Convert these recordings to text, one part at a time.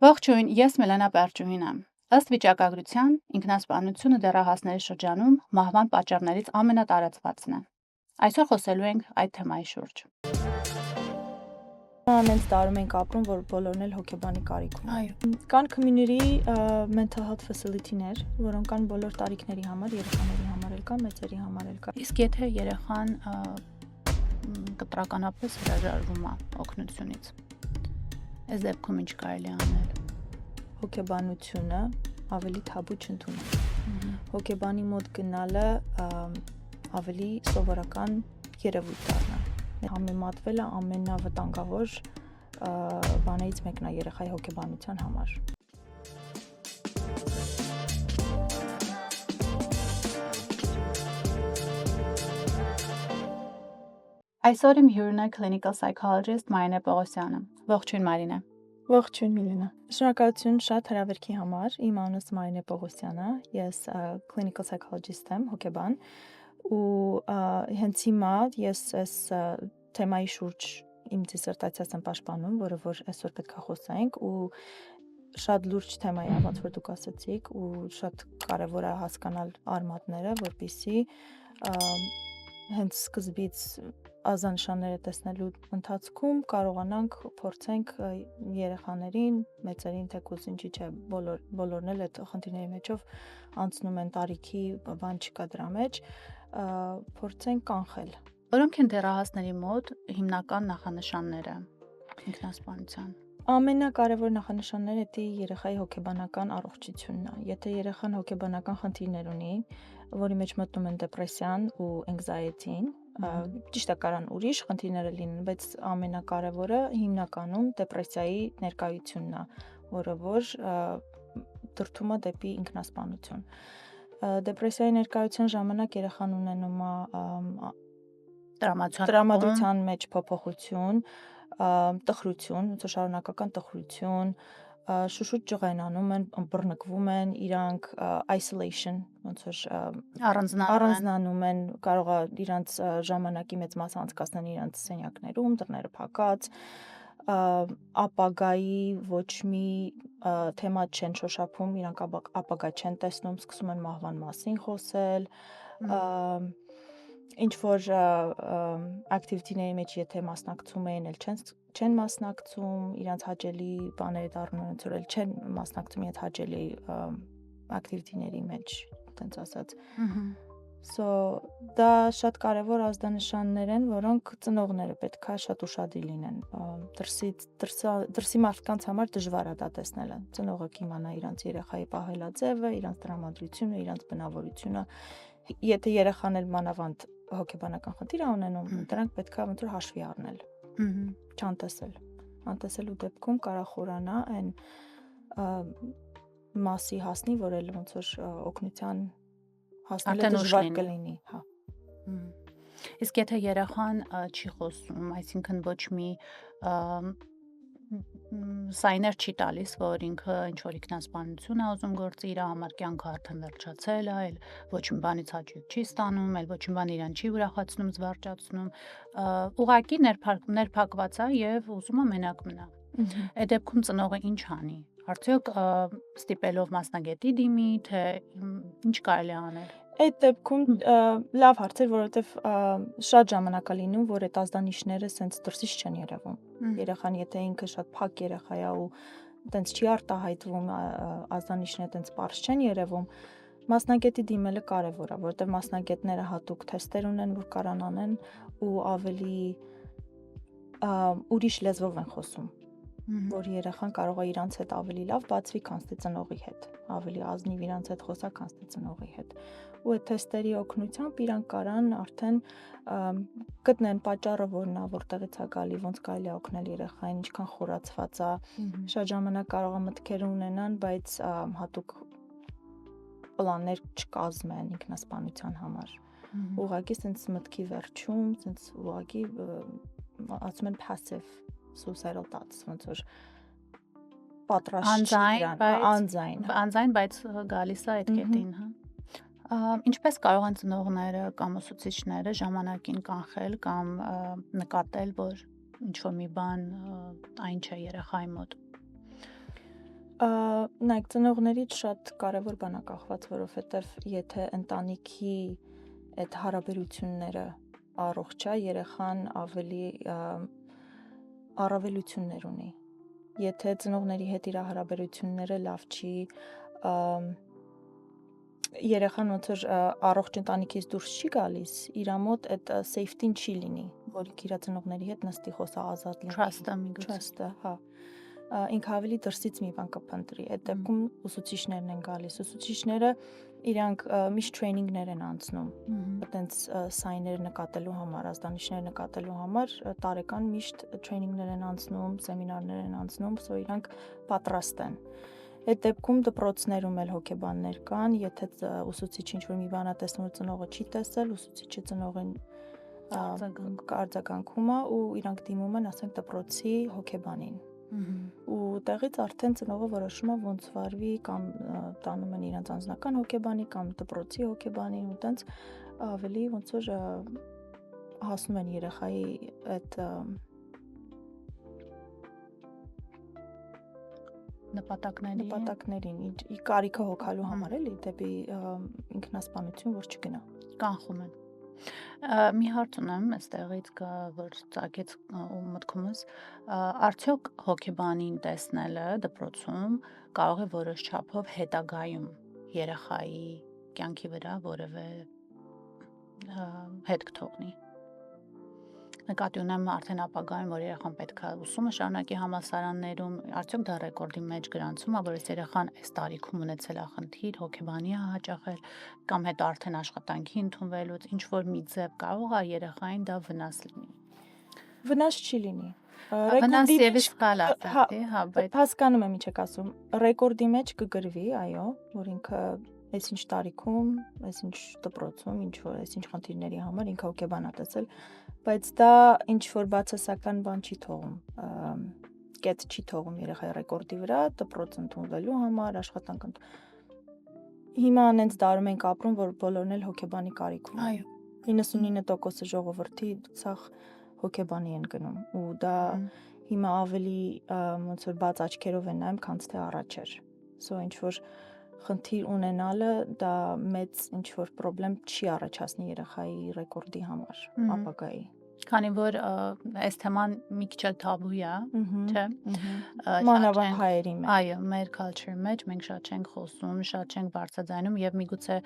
Ողջույն, ես Մելանա Պերճուհին եմ։ Ըստ վիճակագրության, ինքնասպանությունը դեռահասների շրջանում մահվան պատճառներից ամենատարածվածն է։ Այսօր խոսելու ենք այդ թեմայի շուրջ։ Ամենից տարում ենք ապրում, որ բոլորն էլ հոգեբանի կարիք ունեն։ Կան community mental health facility-ներ, որոնք կան բոլոր տարիքների համար, երեխաների համար էլ կա, մեծերի համար էլ կա։ Իսկ եթե երեխան կտրականապես հրաժարվում է օգնությունից, այս դեպքում ինչ կարելի անել։ Հոգեբանությունը ավելի թաբու չընդունել։ Հոգեբանի մոտ գնալը ավելի սովորական երևույթ դառնա։ Համեմատվելը ամենավտանգավոր բաներից մեկն է երեխայի հոգեբանության համար։ Այսօր իմ հյուրն է clinical psychologist Մարինե Պողոսյանը։ Ողջույն Մարինե։ Ողջույն Միլենա։ Շնորհակալություն շատ հրավերքի համար։ Իմ անունս Մարինե Պողոսյան է։ Ես clinical psychologist եմ, հոգեբան, ու հենց հիմա ես այս թեմայի շուրջ իմ դիսերտացիաս եմ պաշտպանում, որը որ այսօր պետք է խոսենք, ու շատ լուրջ թեմա է, ոնց որ դուք ասացիք, ու շատ կարևոր է հասկանալ արմատները, որպեսզի հենց սկզբից ազդանշանները տեսնելու ընթացքում կարողանանք փորձենք երեխաներին, մեծերին, թեկուզ ինչի՞ չէ, բոլորն էլ այդ խնդիրների մեջով անցնում են, տարիքի բան չկա դրա մեջ, փորձենք կանխել։ Որոնք են դեռահասների մոտ հիմնական նախանշանները ինքնասպանության։ Ամենակարևոր նախանշանները դա երեխայի հոգեբանական առողջությունն է։ Եթե երեխան հոգեբանական խնդիրներ ունի, որի մեջ մտնում են դեպրեսիան ու anxiety-ն, ճիշտ է կարան ուրիշ խնդիրներ լինեն, բայց ամենակարևորը հիմնականում դեպրեսիայի ներկայությունն է, որը որ դրդում է դեպի ինքնասպանություն։ Դեպրեսիայի ներկայության ժամանակ երեխան ունենում է տրամադրության մեջ փոփոխություն, տխրություն, ոնց որ շարունակական տխրություն, շուշուտ ջղայնանում են, բռնկվում են, իրանք isolation, ոնց որ առանձնանում են, կարող է իրանց ժամանակի մեծ մասը անցկացնեն իրանց սենյակներում, դռները փակած, ապագայի ոչ մի թեմա չեն շոշափում, իրանք ապագա չեն տեսնում, սկսում են մահվան մասին խոսել, ինչ որ activity-ների մեջ եթե մասնակցում էին, էլ չեն մասնակցում, իրանց հաճելի բաները դառնում են, որ էլ չեն մասնակցում իրանց հաճելի activity-ների մեջ, տենց ասած։ So դա շատ կարևոր ազդանշաններ են, որոնք ծնողները պետք է շատ ուշադիր լինեն։ Դրսի մարդկանց համար դժվար է դա տեսնելը։ Ծնողը կիմանա իրանց երեխայի պահելաձևը, իրանց տրամադրությունը, իրանց բնավորությունը։ Եթե երեխան էլ մանավանդ հոգեբանական խնդիր է ունենում, դրանք պետք է ոնց որ հաշվի առնել։ Չանտեսել։ Անտեսելու դեպքում կարող խորանա այն մասի հասնի, որ էլ ոնց որ օգնության հասնելը դժվար կլինի, հա։ Իսկ եթե երեխան չի խոսում, այսինքն ոչ մի սայներ չի տալիս, որ ինքը ինչ որ ինքնասպանություն է ուզում գործի, իր համար կյանքը արդեն վերջացել է, այլ ոչ մի բանից հաճույք չի ստանում, այլ ոչ մի բան իրան չի ուրախացնում, զվարճացնում, ուղղակի ներփակված է եւ ուզում է մենակ մնա։ Այդ դեպքում ծնողը ինչ անի։ Արդյոք ստիպելով մասնագետի դիմի, թե ինչ կարելի անել։ Այդ դեպքում լավ հարց է, որովհետև շատ ժամանակ է լինում, որ այդ ազդանիշները սենց դրսից չեն երևում։ Երեխան եթե ինքը շատ փակ երեխա է ու տենց չի արտահայտվում, ազդանիշները տենց պարզ չեն երևում, մասնագետի դիմելը կարևոր է, որովհետև մասնագետները հատուկ թեստեր ունեն, որ կարան անեն ու ավելի ուրիշ լեզվով են խոսում, որ երեխան կարող է իրանց հետ ավելի լավ բացվի, քան ծնողի հետ, ավելի ազնիվ իրանց հետ խոսա, քան ծնողի հետ։ Ու այդ թեստերի օգնությամբ իրանք կարան արդեն գտնեն պատճառը որն է, որտեղից է գալի, ոնց կարելի է օգնել երեխային, ինչքան խորացված է, շատ ժամանակ կարող է մտքեր ունենան, բայց հատուկ պլաններ չկազմեն ինքնասպանության համար։ Ուղղակի սենց մտքի վերջում, սենց ուղղակի ասում են passive suicidal thoughts, ոնց որ պատրաստ անձայն, բայց գալիս է այդ կետին, հա։ Ինչպես կարող են ծնողները կամ ուսուցիչները ժամանակին կանխել կամ նկատել, որ ինչ-որ մի բան այն չէ երեխայի մոտ։ Նայեք, ծնողներից շատ կարևոր բան է կախված, որովհետև եթե ընտանիքի այդ հարաբերությունները առողջ է, երեխան ավելի առավելություններ ունի։ Եթե ծնողների հետ իր հարաբերությունները լավ չի, երեխան ոնց որ առողջ ընտանիքից դուրս չի գալիս, իր մոտ այդ safety-ն չի լինի, որ իր ծնողների հետ նստի խոսա ազատ լինի։ Trust-ը միգուցե։ Trust-ը, հա։ Ինքը ավելի դրսից մի բան կփնտրի։ Այդ դեպքում ուսուցիչներն են գալիս։ Ուսուցիչները իրանք միշտ training-ներ են անցնում։ Այտենց սայներ նկատելու համար, ազդանիշներ նկատելու համար տարեկան միշտ training-ներ են անցնում, սեմինարներ են անցնում, so իրանք պատրաստ են։ Այդ դեպքում դպրոցներում էլ հոգեբաններ կան, եթե ուսուցիչը ինչ-որ մի բան է տեսնում, որ ծնողը չի տեսել, ուսուցիչը ծնողին արձագանքում է ու իրանք դիմում են, ասենք, դպրոցի հոգեբանին։ Ու տեղից արդեն ծնողը որոշում է ոնց վարվի, կամ տանում են իրենց անձնական հոգեբանի, կամ դպրոցի հոգեբանին, ու տենց ավելի ոնց որ հասնում են երեխայի այդ նպատակներին, ի կարիքը հոգալու համար էլի, դեպի ինքնասպանություն, որ չգնա։ Կանխում են։ Մի հարց ունեմ այստեղից, որ ծագեց մտքումս, արդյոք հոգեբանին տեսնելը դպրոցում կարող է որոշ չափով հետագայում երեխայի կյանքի վրա որևէ հետք թողնի։ Նկատի ունեմ արդեն ապագայում, որ երեխան պետք է ուսումը շարունակի համալսարաններում, արդյոք դա ռեկորդի մեջ գրանցում է, որ այս երեխան այս տարիքում ունեցել է խնդիր, հոգեբանի է հաճախել, կամ հետո արդեն աշխատանքի ընդունվելուց ինչ որ մի ձև կարող է երեխային դա վնաս լինի։ Վնաս չի լինի։ Վնաս եւս կալ է, հա, բայց հասկանում եմ ինչ եք ասում։ Ռեկորդի մեջ կգրվի, այո, որ ինքը այսինչ տարիքում, այսինչ դպրոցում, ինչ որ այսինչ խնդիրների համար ինքը հոգեբան է տեսել, բայց դա ինչ որ բացասական բան չի թողում, կետ չի թողում երեխայի ռեկորդի վրա, դպրոց ընդունվելու համար, աշխատանք հիմա անենց դարում ենք ապրում, որ բոլորն էլ հոգեբանի կարիք ունեն։ այո, 99% ժողովրդի ցախ հոգեբանի են գնում, ու դա հիմա ավելի ոնց որ բաց աչքերով են նայում, քան թե առաջ էր։ So ինչ որ խնդիր ունենալը դա մեծ ինչ որ խնդրեմ չի առաջացնի երեխայի ռեկորդի համար ապագայի։ Քանի որ այս թեման մի քիչ էլ թաբու է, չէ՞։ Մանավանդ հայերի մեջ։ Այո, մեր culture մեջ մենք շատ չենք խոսում, շատ չենք բարձրաձայնում եւ միգուցե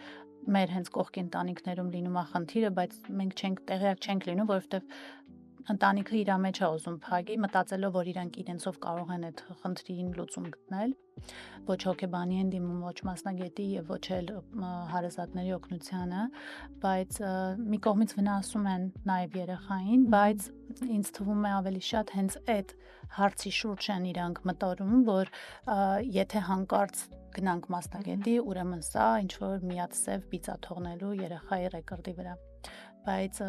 մեր հենց կողքի ընտանիքներում լինում է խնդիրը, բայց մենք տեղյակ չենք լինում, որովհետեւ ընտանիքը իր մեջ է ուզում փակի, մտածելով, որ իրանք իրենցով կարող են այդ խնդրին լուծում գտնել, ոչ հոգեբանի են դիմում, ոչ մասնագետի եւ ոչ էլ հարազատների օգնությանը, բայց մի կողմից վնասում են նաեւ երեխային, բայց ինձ թվում է ավելի շատ հենց այդ հարցի շուրջ են իրանք մտորում, որ եթե հանկարծ գնանք մասնագետի, ուրեմն սա ինչ որ միացավ բիծա թողնելու երեխայի ռեկորդի վրա, բայց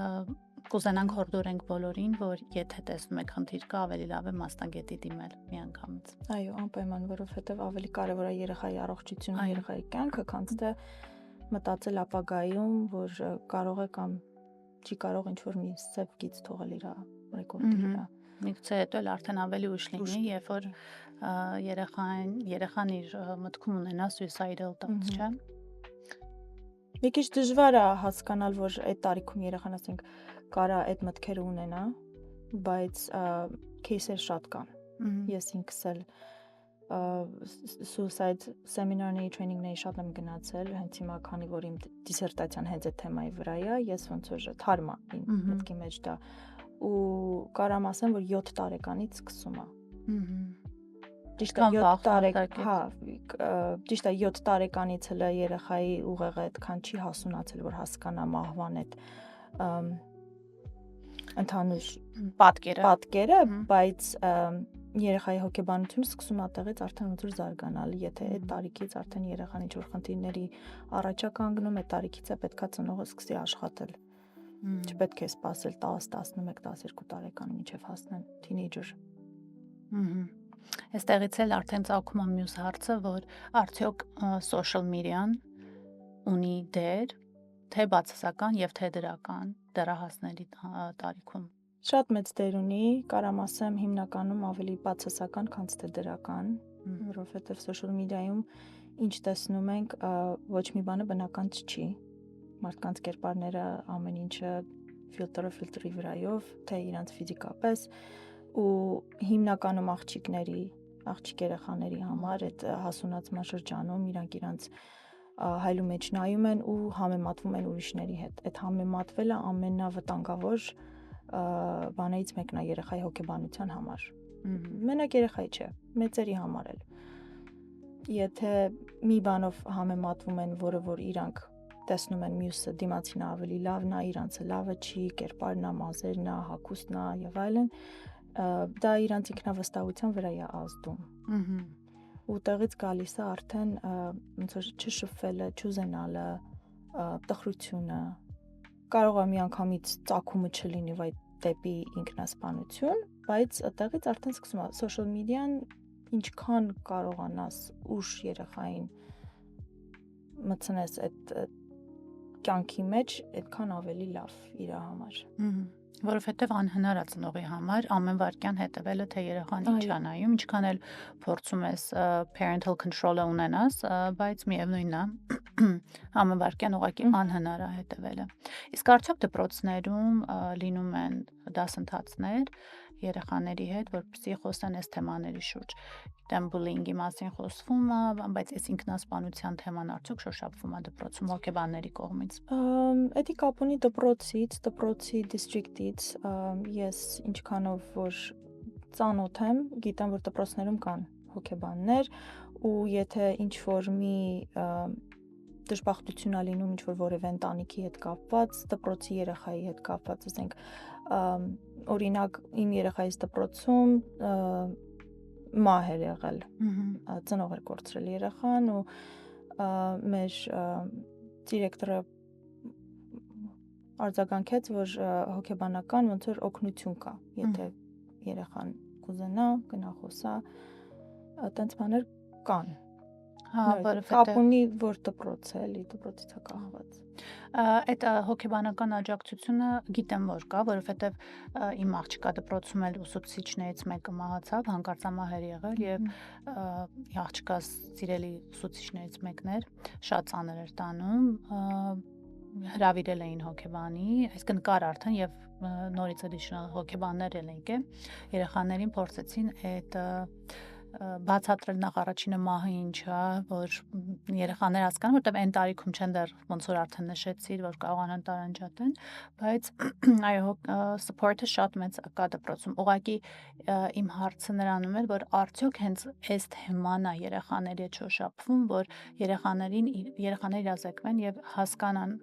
կուզենանք հորդորենք բոլորին, որ եթե տեսնում եք խնդիր կա, ավելի լավ է մասնագետի դիմել միանգամից։ Այո, անպայման, որովհետև ավելի կարևոր է երեխայի առողջությունը, երեխայի կյանքը, քան թե մտածել ապագայում, որ կարող է կամ չի կարող ինչ որ մի սև գիծ թողել իր ռեկորդի վրա։ Միգուցե հետո էլ արդեն ավելի ուշ լինի, երբ որ երեխան իր մտքում ունենա suicidal thoughts, չէ՞։ Մի քիչ դժվար է հասկանալ, որ այդ տարիքում երեխան ասենք կարա այդ մտքերը ունենա, բայց кейսեր շատ կան։ Ես ինքս էլ suicide seminar-ների, training-ների շատ եմ գնացել, հենց հիմա քանի որ իմ դիսերտացիան հենց այդ թեմայի վրա է, ես ոնց որ թարմ եմ իմ մտքի մեջ դա, ու կարամ ասեմ, որ 7 տարեկանից սկսում է։ Ճիշտ է 7 տարեկան, հա, ճիշտ է 7 տարեկանից էլ երեխայի ուղեղը այդքան չի հասունացել, որ հասկանա մահվան այդ ընդհանուր պատկերը, բայց երեխայի հոգեբանությունը սկսում է տեղից արդեն ոնց որ զարգանալ, եթե այդ տարիքից արդեն երեխան ինչ որ խնդիրների առաջ է կանգնում, այդ տարիքից է պետքա ծնողը սկսի աշխատել։ Չպետք է սպասել 10, 11, 12 տարեկան մինչև հասնեն թինեյջեր։ Այստեղից էլ արդեն ծագում է մյուս հարցը, որ արդյոք social media-ն ունի դեր, թե բացասական եւ թե դրական դեռահասների տարիքում։ Շատ մեծ դեր ունի, կարամ ասեմ հիմնականում ավելի բացասական, քան թե դրական, որովհետև social media-ում ինչ տեսնում ենք, ոչ մի բանը բնական չի։ Մարդկանց կերպարները ամեն ինչը ֆիլտրի վրայով, թե իրանց ֆիզիկապես ու հիմնականում աղջիկ երեխաների համար այդ հասունացման շրջանում իրանք հայլու մեջ նայում են ու համեմատվում են ուրիշների հետ։ Այդ համեմատվելը ամենավտանգավոր բաներից մեկն է երեխայի հոգեբանության համար։ Մենակ երեխայի չէ, մեծերի համար էլ։ Եթե մի բանով համեմատվում են, որը որ իրանք տեսնում են մյուսը դիմացինը ավելի լավն է, իրանցը լավը չի, կերպարն է, մազերն է, հագուստն է եւ այլն, դա իրանց ինքնավստահության վրա է ազդում։ Ու տեղից գալիս է արդեն ոնց որ չշփվելը, չուզենալը, տխրությունը, կարող է միանգամից ծագումը չլինի վայ դեպի ինքնասպանություն, բայց այդտեղից արդեն սկսում է social media-ն ինչքան կարողանաս ուշ երեխային մտցնես այդ կյանքի մեջ, այդքան ավելի լավ իր համար։ Որովհետև անհնար է ծնողի համար ամեն վարքյան հետևելը, թե երեխան ինչ է նայում, ինչքան էլ փորձում ես parental control-ը ունենաս, բայց միևնույնն է, ամեն վարքյան ուղղակի անհնար է հետևելը։ Իսկ արդյոք դպրոցներում լինում են դասընթացներ երեխաների հետ, որպեսզի խոսեն այս թեմաների շուրջ։ Գիտեմ բուլինգի մասին խոսվում է, բայց այս ինքնասպանության թեման արդյոք շոշափվում է դպրոցում հոգեբանների կողմից։ Էդի կապ ունի դպրոցի դիստրիկտից, ես ինչքանով որ ծանոթ եմ, գիտեմ որ դպրոցներում կան հոգեբաններ ու եթե ինչ որ մի դժբախտություն է լինում ինչ որ որևէ ընտանիքի հետ կապված, դպրոցի երեխայի հետ կապված, ասենք օրինակ իմ երեխայիս դպրոցում մահ էր եղել, ծնող էր կորցրել երեխան ու մեր դիրեկտորը արձագանքեց, որ հոգեբանական ոնց որ օգնություն կա, եթե երեխան կուզենա, գնա խոսա, այդպես բաներ կան։ Կապ ունի որ դպրոց է, էլի դպրոցից է կախված։ Այդ հոգեբանական աջակցությունը գիտեմ որ կա, որովհետև իմ աղջկա դպրոցում էլ ուսուցիչներից մեկը մահացավ, հանկարծամահ էր եղել եւ աղջկաս սիրելի ուսուցիչներից մեկն էր, շատ ծանր էր տանում, հրավիրել էին հոգեբանի, այսինքն կար արդեն եւ նորից additional հոգեբաններ էլ եկե, երեխաներին փորձեցին այդ բացատրել նախ առաջինը մահը ինչ է, որ երեխաները հասկանան, որտեղ այն տարիքում չեն դեռ ոնց որ արդեն նշեցիր, որ կարողանան տարանջատեն, բայց այո, support-ը շատ մեծ կա դպրոցում։ Ուղղակի իմ հարցը նրանում էր, որ արդյոք հենց այս թեման է երեխաների հետ շոշափվում, որ երեխաները իրազեկվեն եւ հասկանան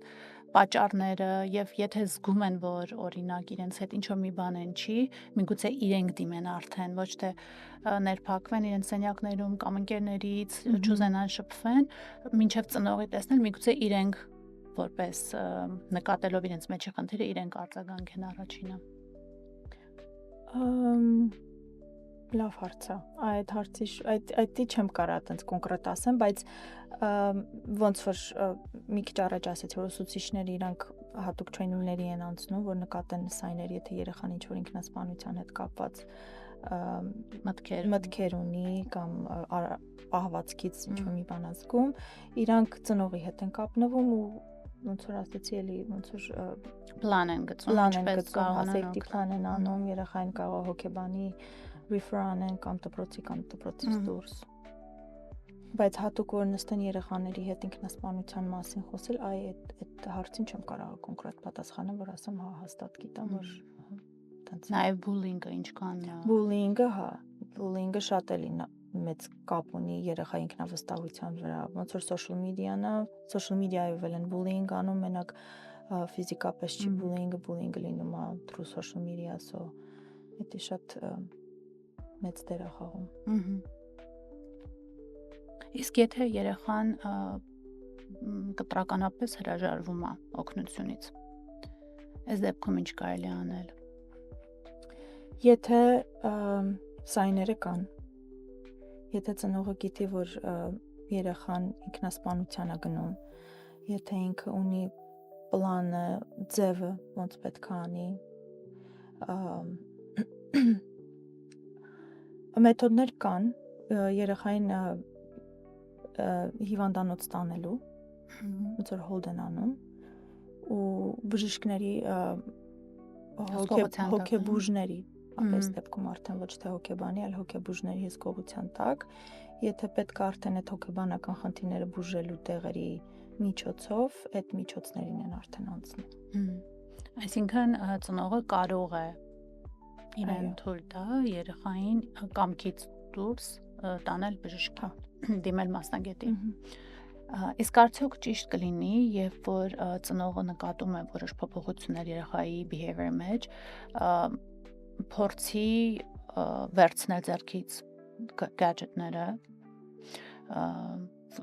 պատճառները եւ եթե զգում են, որ օրինակ իրենց հետ ինչ որ մի բան են չի, միգուցե իրենք դիմեն արդեն, ոչ թե ներփակվեն իրենց սենյակներում կամ ընկերներից, չուզենան շփվեն, մինչև ծնողի տեսնել, միգուցե իրենք որպես նկատելով իրենց մեջի խնդիրը, իրենք արձագանքեն առաջինը։ Լավ հարց է։ Այդի չեմ կարա այտենց կոնկրետ ասեմ, բայց ոնց որ մի քիչ առաջ ասեցի, որ ուսուցիչները իրանք հատուկ տրեյնինգների են անցնում, որ նկատեն սայներ, եթե երեխան ինչ-որ ինքնասպանության հետ կապված մտքեր ունի կամ պահվածքից ինչ-որ մի բան ազգում, իրանք ծնողի հետ են կապնվում ու ոնց որ ասեցի, էլի ոնց որ պլան են գծում, ինչպես safety plan են անում, երեխային կարող հոգեբանի refer անեն կամ դպրոցից դուրս։ Բայց հատուկ որ նստեն երեխաների հետ ինքնասպանության մասին խոսել, այդ հարցին չեմ կարող կոնկրետ պատասխանել, որ ասեմ, հա, հաստատ գիտեմ, որ նաև բուլինգը ինչքան բուլինգը շատ էլի մեծ կապ ունի երեխայի ինքնավստահության վրա, ոնց որ social media-ով են բուլինգ անում, մենակ ֆիզիկապես չի բուլինգը լինում է through social media, so դա շատ մեծ դեր է խաղում։ Իսկ եթե երեխան կտրականապես հրաժարվում է օգնությունից, այս դեպքում ինչ կարելի անել։ Եթե սայները կան, եթե ծնողը գիտի, որ երեխան ինքնասպանության է գնում, եթե ինքը ունի պլանը, ձևը, ոնց պետք է անի, մեթոդներ կան, երեխային հիվանդանոց տանելու, ոնց որ hold են անում ու բժիշկների հոգեբուժների այս դեպքում արդեն ոչ թե հոգեբանի, այլ հոգեբուժների հսկողության տակ, եթե պետք է արդեն այդ հոգեբանական խնդիրները բուժելու տեղերի միջոցով, այդ միջոցներին են արդեն անցնում։ Այսինքն ծնողը կարող է իրեն թույլ տա երեխային կամքից դուրս տանել բժշկի, դիմել մասնագետի։ Իսկ արդյոք ճիշտ կլինի, երբ որ ծնողը նկատում է որոշ փոփոխություններ երեխայի behavior մեջ, փորձի վերցնել ձեռքից gadget-ները,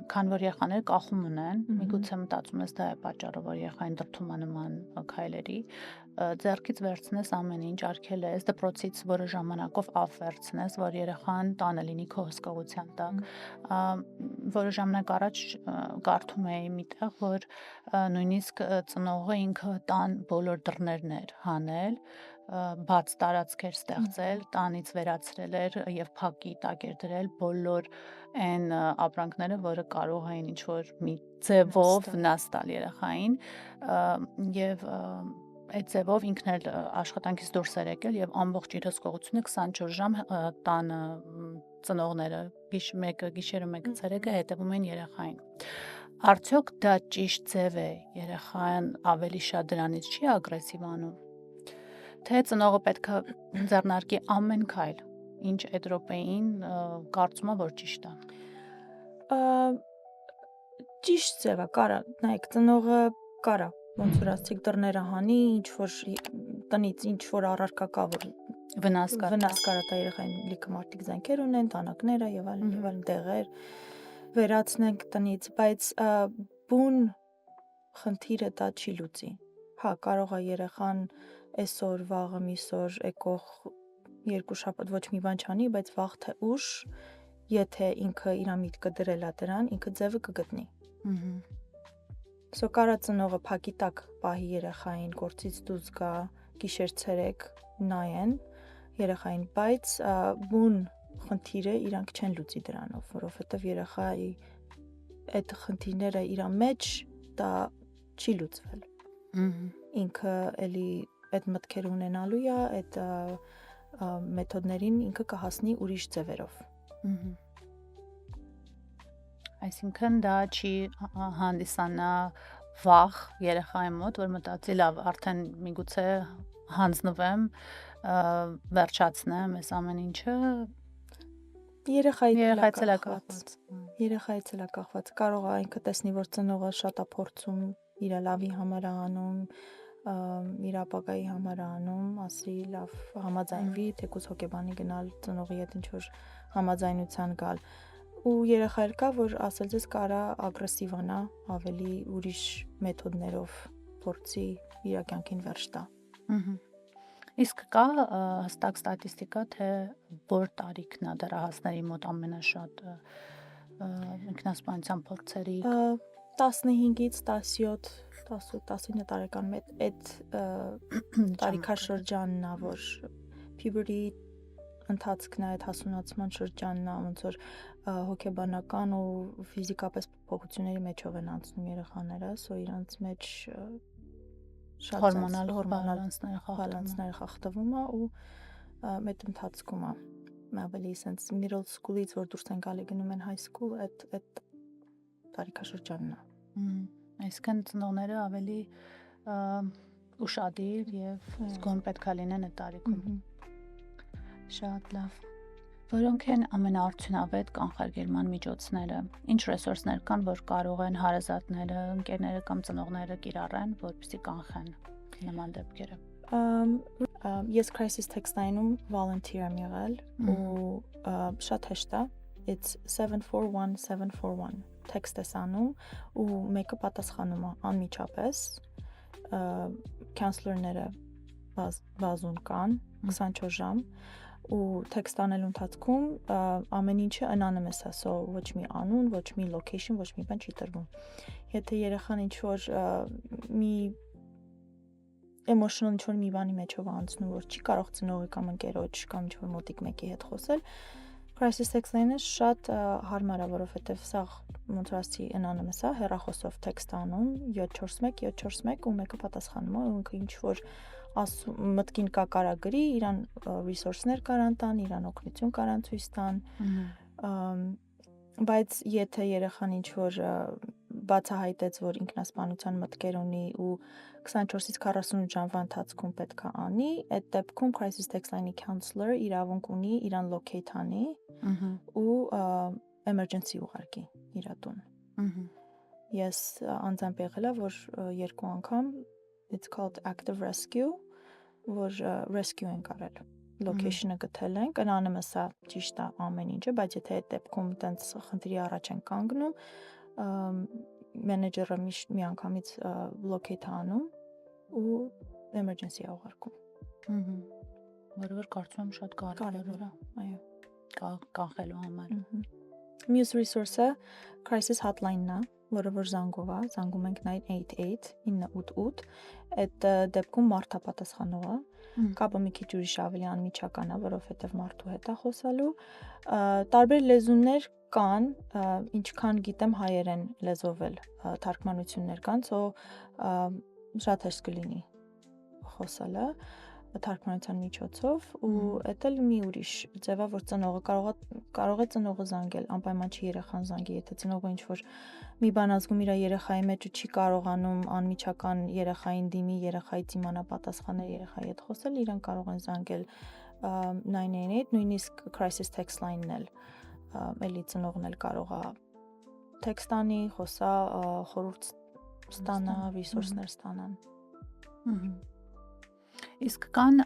քան որ երեխաները կախում ունեն, միգուցե մտածում ես դա է պատճառը, որ երեխային դրդում է նման քայլերի, ձեռքից վերցնես ամեն ինչ, արգելես, դպրոցից որոշ ժամանակով ավ վերցնես, որ երեխան տանը լինի քո հսկողության տակ։ Որոշ ժամանակ առաջ կարդում էի միտեղ, որ նույնիսկ ծնողը ինքը տան բոլոր դռներն էր հանել, բաց տարածքեր ստեղծել, տանից վերացրել էր եւ փակի տակ էր դրել բոլոր այն ապրանքները, որը կարող էին ինչ-որ մի ձևով վնաս տալ երեխային եւ այդ ձևով ինքն էլ աշխատանքից դուրս էր եկել եւ ամբողջ իր հսկողությունը 24 ժամ տանը ծնողները մեկը գիշերը մեկը ցերեկը հետևում են երեխային։ Արդյոք դա ճիշտ ձև է, երեխան ավելի շատ դրանից չի ագրեսիվանում։ Թե ծնողը պետք է ձեռնարկի ամեն քայլ, ինչ այդ րոպեին կարծում է, որ ճիշտ է։ Ճիշտ ձև է, կարա, նայեք, ծնողը կարա, ոնց որ ասացիք, դռները հանի, ինչ որ տնից ինչ որ առարկա կա, որ վնաս կարա տա երեխային, լիքը մարդիկ զենքեր ունեն, տանակները եւ այլն տեղեր վերացնենք տնից, բայց բուն խնդիրը դա չի լուծի։ Հա, կարող է երեխան այսօր, վաղը, միսօր եկող 2 շաբաթ ոչ մի բան չանի, բայց վաղ թե ուշ, եթե ինքը իր միտքը դրել է դրան, ինքը ձևը կգտնի։ Սո կարա ծնողը փակի տակ պահի երեխային, գործից դուրս գա, գիշեր ցերեկ նայեն երեխային, բայց բուն խնդիրը իրանք չեն լուծի դրանով, որովհետև երեխայի այդ խնդիրները իր մեջ դա չի լուծվել։ Ինքը էլի այդ մտքեր ունենալու է, այդ մեթոդներին ինքը կհասնի ուրիշ ձևերով։ Այսինքն դա չի հանդիսանա վախ երեխայի մոտ, որ մտածի լավ, արդեն միգուցե հանձնվեմ, վերջացնեմ այս ամեն ինչը։ Երեխայից էլ է կախված։ Կարող է ինքը տեսնի, որ ծնողը շատ է փորձում, իր լավի համար է անում, իր ապագայի համար է անում, ասի լավ համաձայնվի, թեկուզ հոգեբանի գնալ, ծնողի հետ ինչ որ համաձայնության գալ։ Ու երեխա կա, որ ասել ձեզ կարա ագրեսիվանա, ավելի ուրիշ մեթոդներով փորձի իր կյանքին վերջ տա։ Իսկ կա հստակ ստատիստիկա, թե որ տարիքն է դեռահասների մոտ ամենաշատ ինքնասպանության փորձերի 15-ից 17, 18-19 տարեկան այդ տարիքաշրջանն է, որ puberty ընթացքն է, այդ հասունացման շրջանն է, ոնց որ հոգեբանական ու ֆիզիկապես փոփոխությունների մեջով են անցնում երեխաները, սո իրանց մեջ շատ հորմոնալ բալանսները խախտվում է ու այդ ընթացքում է ավելի sense middle school-ից որ դուրս են գալի գնում են high school, այդ տարիքաշրջանն է։ Այսինքն ծնողները ավելի ուշադիր եւ զգոն պետք է լինեն այդ տարիքում։ Շատ լավ։ Որոնք են ամենաարդյունավետ կանխարգելման միջոցները։ Ինչ ռեսուրսներ կան, որ կարող են հարազատները, ընկերները կամ ծնողները կիրառեն, որպեսզի կանխեն նման դեպքերը։ Ես crisis text-այնում volunteer եմ եղել ու շատ հեշտ է, it's 741 text ես անում ու մեկը պատասխանում է անմիջապես, counselor-ները բազում կան 24 ժամ ու text անելու ընթացքում ամեն ինչը anonymous է, so ոչ մի անուն, ոչ մի location, ոչ մի բան չի տրվում։ Եթե երեխան ինչ-որ մի emotional ինչ-որ մի բանի մեջով անցնում, որ չի կարող ծնողի կամ ընկերոջ կամ ինչ-որ մոտիկ մեկի հետ խոսել, crisis text line-ը շատ հարմար է, որովհետև սա ոնց որ ասի anonymous է, հեռախոսով text անում 741 ու մեկը պատասխանում է, ու ինքը ինչ որ մտքին կա կարա գրի, իրան resource-ներ կարան տան, իրան օգնություն կարան ցույց տան, բայց եթե երեխան ինչ որ բացահայտեց, որ ինքնասպանության մտքեր ունի ու 24-ից 48 ժամվա ընթացքում պետք է անի, այդ դեպքում crisis text line-ի counselor իրավունք ունի իրան locate անի ու emergency ուղարկի իր տուն։ Ես անձամբ եղել է, որ 2 անգամ it's called active rescue, որ rescue ենք արել։ Location-ը գտել ենք, anonymous է, ճիշտ է ամեն ինչը, բայց եթե այդ դեպքում տենց խնդրի առաջ են կանգնում, մենեջերը մի անգամից locate անում ու emergency ուղարկում։ Որովհետև կարծում եմ շատ կարևոր է, այո, կանխելու համար։ Muse resource-ը crisis hotline-ն է, որը որ զանգով է, զանգում ենք 988, այդ դեպքում մարդը պատասխանող է, կապը մի քիչ ուրիշ ավելի անմիջական է, որովհետև մարդու հետ է խոսալու, տարբեր լեզուներ կան, ինչքան գիտեմ հայերեն լեզվով էլ թարգմանություններ կան, շատ հեշտ կլինի խոսալը թարգմանության միջոցով ու դա էլ մի ուրիշ ձև է, որ ծնողը կարող է ծնողը զանգել, անպայման չի երեխան զանգի, եթե ծնողը ինչ որ մի բան ազգում իր երեխայի մեջ ու չի կարողանում անմիջական երեխային դիմի, երեխայից իմանա պատասխանել, երեխայի հետ խոսել, իրեն կարող են զանգել 988, նույնիսկ crisis text line-ն էլ, էլի ծնողն էլ կարող է text անի, խոսա, խորհուրդ ստանա, resource-ներ ստանան։ Իսկ կան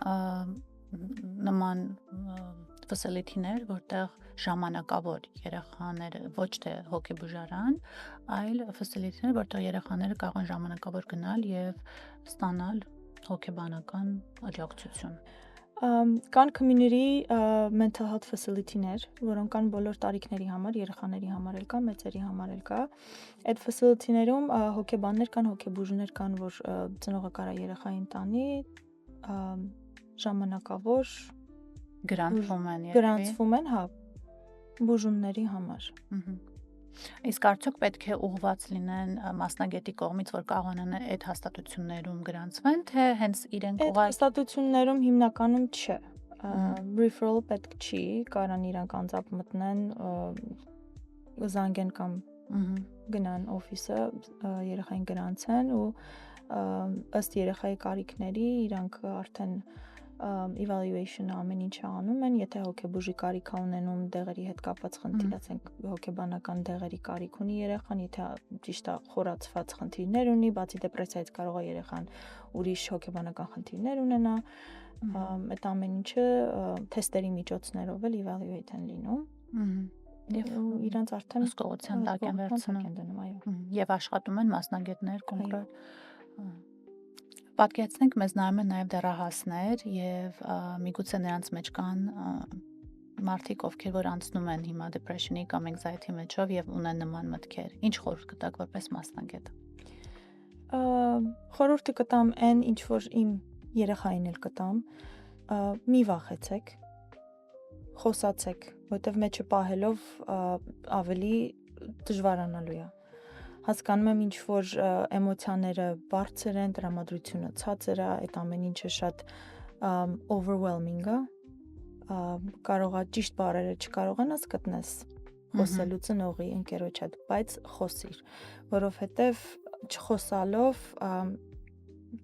նման facility-ներ, որտեղ ժամանակավոր երեխաները ոչ թե հոգեբուժարան, այլ facility-ներ, որտեղ երեխաները կարող են ժամանակավոր գնալ եւ ստանալ հոգեբանական աջակցություն։ Կան community mental health facility-ներ, որոնք կան բոլոր տարիքների համար, երեխաների համար էլ կա, մեծերի համար էլ կա։ Այդ facility-ներում հոգեբաններ կան, հոգեբուժներ կան, որ ծնողը կարա երեխային տանի, ժամանակավոր գրանցվում են, հա, բուժումների համար։ Իսկ արդյոք պետք է ուղղված լինեն մասնագետի կողմից, որ կարողանան այդ հաստատություններում գրանցվեն, թե հենց իրենք Այդ հաստատություններում հիմնականում չէ։ Referral պետք չի, կարան իրանք անձամբ մտնեն, զանգեն կամ գնան օֆիսը, երեխային գրանցեն ու ըստ երեխայի կարիքների իրանք արդեն evaluation ամեն ինչ անում են, եթե հոգեբուժի կարիք ունենում դեղերի հետ կապված խնդիր, ասենք հոգեբանական դեղերի կարիք ունի երեխան, եթե ճիշտ է խորացված խնդիրներ ունի, բացի դեպրեսիայից կարող է երեխան ուրիշ հոգեբանական խնդիրներ ունենա, այդ ամեն ինչը թեստերի միջոցներով էլ evaluate են լինում։ Եվ իրանց արդեն հսկողության տակ են վերցնում, այո։ Եվ աշխատում են մասնագետներ կոնկրետ։ Պատկերացնենք, մեզ նայում են նաև դեռահասներ եւ միգուցե նրանց մեջ կան մարդիկ, ովքեր որ անցնում են հիմա depression-ի կամ anxiety մեջով եւ ունեն նման մտքեր։ Ինչ խորհուրդ կտաք որպես մասնագետ։ Խորհուրդը կտամ այն, ինչ որ իմ երեխային էլ կտամ, մի վախեցեք, խոսացեք, որտեվ մեջը պահելով ավելի դժվարանալու է։ Հասկանում եմ, ինչ որ էմոցիաները բարձր են, տրամադրությունը ցածր է, այդ ամեն ինչը շատ overwhelming է, կարող է ճիշտ բառերը չկարողանաս գտնես խոսելու ծնողի, ընկերոջ հետ, բայց խոսիր, որովհետև չխոսալով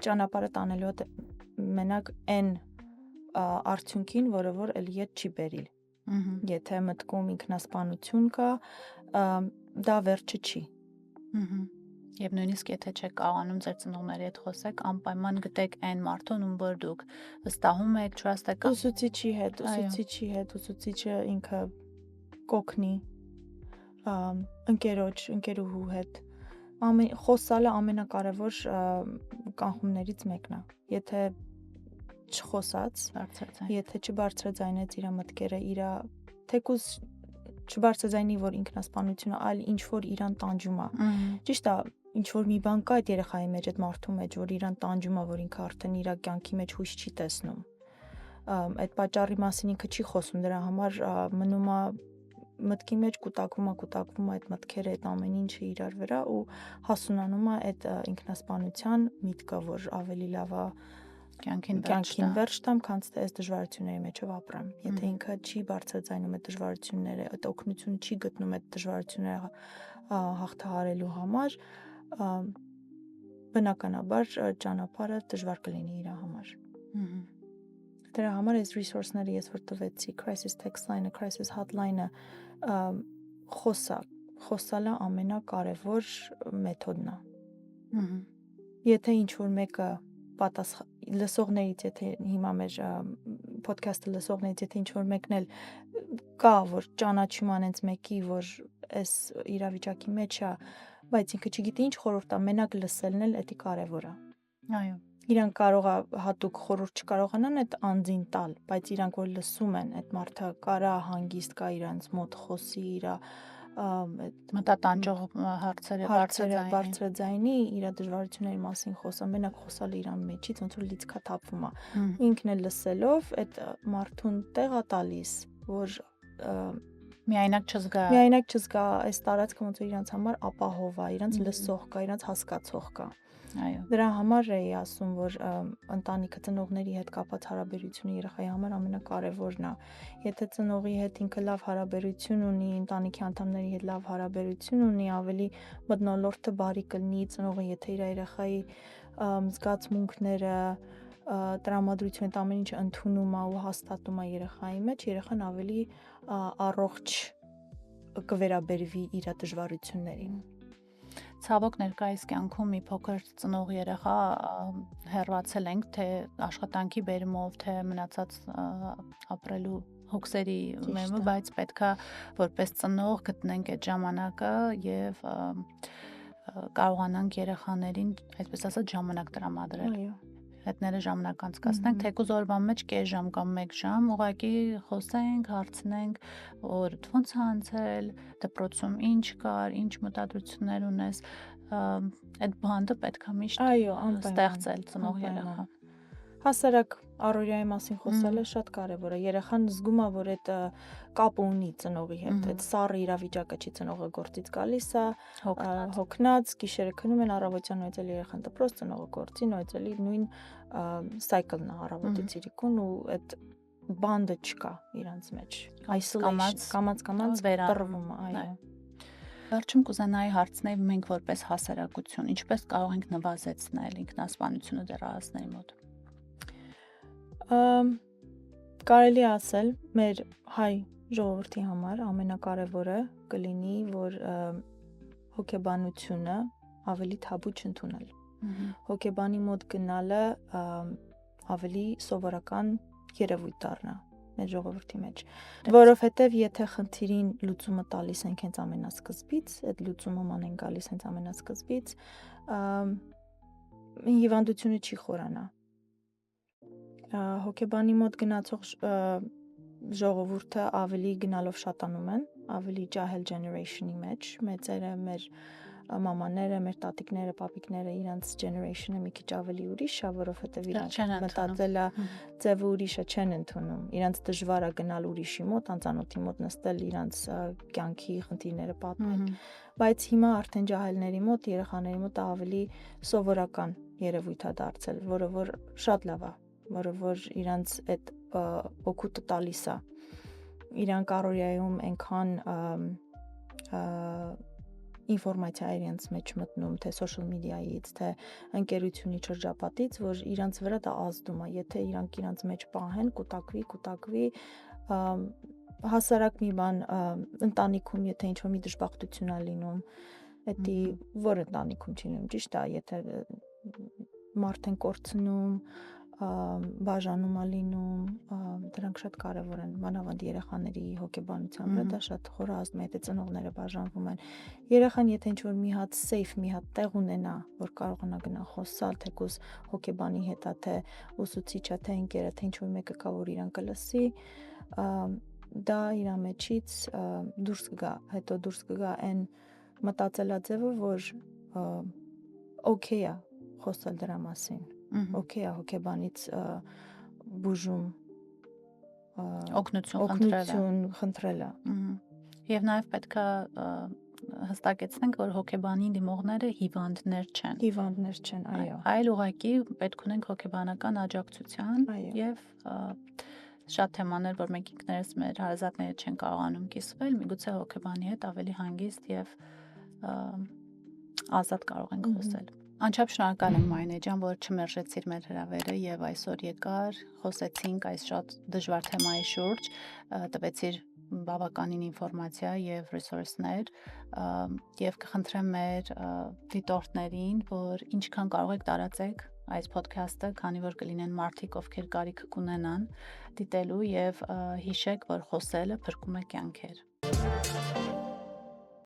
ճանապարհը տանելու է մենակ այն արդյունքին, որը որ էլի հետ չի բերիլ։ Եթե մտքում ինքնասպանություն կա, դա վերջը չի։ Եվ նույնիսկ եթե չեք կարողանում ձեր ծնողների հետ խոսեք, անպայման գտեք այն մարդուն, ում որ դուք վստահում եք, trust եք։ Ուսուցիչի հետ, ուսուցիչը ինքը կօգնի, ընկերուհու հետ։ Խոսալը ամենակարևոր կանխումներից մեկն է։ Եթե չխոսած, եթե չբարձրաձայնեց իր մտքերը, թեկուզ չբարձրաձայնի, որ ինքնասպանությունը այլ ինչ որ իրան տանջում է։ Ճիշտ է, ինչ որ մի բան կա այդ երեխայի մեջ, այդ մարդու մեջ, որ իրան տանջում է, որ ինքը արդեն իր կյանքի մեջ հույս չի տեսնում։ այդ պատճառի մասին ինքը չի խոսում, դրա համար մնում է մտքի մեջ կուտակվում է այդ մտքերը, այդ ամեն ինչը իրար վրա ու հասունանում է այդ ինքնասպանության միտքը, որ ավելի լավ է կյանքին վերջ տամ, քան թե այս դժվարությունների մեջով ապրեմ։ Եթե ինքը չի բարձրաձայնում այդ դժվարությունները, այդ օգնություն չի գտնում այդ դժվարությունները հաղթահարելու համար, բնականաբար ճանապարհը դժվար կլինի իր համար։ Դրա համար այս resource-ները ես որ տվեցի, crisis text line-ը, crisis hotline-ը խոսալը ամենակարևոր մեթոդն է։ Եթե ինչ-որ մեկը լսողներից, եթե հիմա մեր podcast-ը լսողներից, եթե ինչ-որ մեկն էլ կա, որ ճանաչում անենց մեկի, որ այս իրավիճակի մեջ է, բայց ինքը չգիտի ինչ խորհուրդ տա, մենակ լսելն էլ էդի կարևոր է։ Այո։ Իրանք կարող է հատուկ խորհուրդ չկարողանան այդ անձին տալ, բայց իրանք որ լսում են, այդ մարդը կարա հանգիստ կա իրանց մոտ խոսի, իր մտատանջող հարցերը բարձրաձայնի, իր դժվարությունների մասին խոսա, մենակ խոսալը իրան մեջից ոնց որ լիցքա թափվում է։ Ինքն էլ լսելով այդ մարդուն տեղ է տալիս, որ միայնակ չզգա, այս տարածքը ոնց որ իրանց համար ապահով է, իրանց լսող կա, իրանց հասկացող կա։ Այո։ Դրա համար էի ասում, որ ընտանիքը ծնողների հետ կապած հարաբերությունը երեխայի համար ամենակարևորն է։ Եթե ծնողի հետ ինքը լավ հարաբերություն ունի, ընտանիքի անդամների հետ լավ հարաբերություն ունի, ավելի մթնոլորտը բարի կլինի, ծնողը եթե իր երեխայի զգացմունքները, տրամադրությունը, այդ ամեն ինչը ընդունում է ու հաստատում է երեխայի մեջ, երեխան ավելի առողջ կվերաբերվի իր դժվարություններին։ Ցավոք ներկայիս կյանքում մի փոքր ծնող երեխա հեռացել ենք, թե աշխատանքի բերումով, թե մնացած ապրելու հոգսերի մեմը, բայց պետքա որպես ծնող գտնենք այդ ժամանակը եւ կարողանանք երեխաներին, այսպես ասած, ժամանակ տրամադրել։ Այո։ Հետները ժամանակ անցկացնենք, թեկուզ օրվա մեջ կես ժամ կամ 1 ժամ, ուղղակի խոսենք, հարցնենք, որ ոնց է անցել, դպրոցում ինչ կար, ինչ մտադրություններ ունես, այդ բանդը պետքա միշտ ստեղծել ծնող երեխա։ Հասարակ առօրյայի մասին խոսելը շատ կարևոր է։ Երեխան զգում է, որ այդ կապը ունի ծնողի հետ, այդ սառը իրավիճակը չի ծնողը գործից գալիս է, հոգնած, գիշերը քնում են, առավոտյան նույնիսկ երեխան դպրոց, ծնողը գործի, նույնիսկ նույն cycle-ն է առավոտից իրիկուն ու այդ բանդը չկա իրանց մեջ։ Կամաց տրվում է, այո։ Վերջում կուզենայի հարցնել մենք որպես հասարակություն, ինչպես կարող ենք նվազեցնել ինքնասպանությունը դեռահասների մոտ։ Կարելի ասել, մեր հայ ժողովրդի համար ամենակարևորը կլինի, որ հոգեբանությունը ավելի թաբու չընդունել։ Հոգեբանի մոտ գնալը ավելի սովորական երևույթ դառնա մեր ժողովրդի մեջ, որովհետև եթե խնդիրին լուծումը տալիս ենք հենց ամենասկզբից, այդ լուծումը ման են գալիս հենց ամենասկզբից, հիվանդությունը չի խորանա։ Հոգեբանի մոտ գնացող ժողովուրդը ավելի գնալով շատանում են, ավելի ջահել generation-ի մեջ, մեծերը, մեր մամաները, մեր տատիկները, պապիկները, իրանց generation-ը մի քիչ ավելի ուրիշ է, որովհետև իրանք մտածելա ձևը ուրիշը չեն ընդունում։ Իրանց դժվար է գնալ ուրիշի մոտ, անծանոթի մոտ նստել, իրանց կյանքի խնդիրները պատմել։ Բայց հիմա արդեն ջահելների մոտ, երեխաների մոտ ավելի սովորական երևույթ է դարձել, որը որ շատ լավ է, որը որ իրանց այդ օգուտը տալիս է։ Իրանք առօրյայում այնքան ինֆորմացիա իրենց մեջ մտնում, թե social media-ից, թե ընկերությունի շրջապատից, որ իրանց վրա դա ազդում է։ Եթե իրանք իրանց մեջ պահեն, կուտակվի, հասարակ մի բան ընտանիքում, եթե ինչ-որ մի դժբախտություն է լինում, դա որ ընտանիքում չի լինում, ճիշտ է, եթե մարդ են կորցնում, բաժանում է լինում, դրանք շատ կարևոր են, մանավանդ երեխաների հոգեբանության վրա դա շատ խորը ազդում է, եթե ծնողները բաժանվում են։ Երեխան եթե ինչ-որ մի հատ safe, մի հատ տեղ ունենա, որ կարողանա գնա խոսալ, թեկուզ հոգեբանի հետ է, թե ուսուցիչը, թե ընկերը, թե ինչ-որ մեկը կա, որ իրան կլսի, դա իր մեջից դուրս կգա, հետո դուրս կգա այն մտածելաձևը, որ օքեյ է խոսալ դրա մասին, օքեյ է հոգեբանից բուժում օգնություն խնդրելը։ օգնություն խնդրելը։ Եվ նաև պետք է հստակեցնենք, որ հոգեբանի դիմողները հիվանդներ չեն, Հիվանդներ չեն, այո։ այլ ուղղակի պետք ունենք հոգեբանական աջակցության Այո։ եւ շատ թեմաներ, որ մենք ինքներս մեր հարազատները չեն կարողանում կիսվել, միգուցե հոգեբանի հետ ավելի հանգիստ եւ ազատ կարող ենք խոսել։ Անչափ շնորհակալ եմ Մարինե ջան, որ չմերժեցիր մեր հրավերը եւ այսօր եկար, խոսեցինք այս շատ դժվար թեմայի շուրջ, տվեցիր բավականին ինֆորմացիա եւ ռեսուրսներ եւ կխնդրեմ մեր դիտորդներին, որ ինչքան կարող եք տարածեք այս ոդքասթը, քանի որ կլինեն մարդիկ, ովքեր կարիք կունենան դիտելու եւ հիշեք, որ խոսելը փրկում է կյանքեր։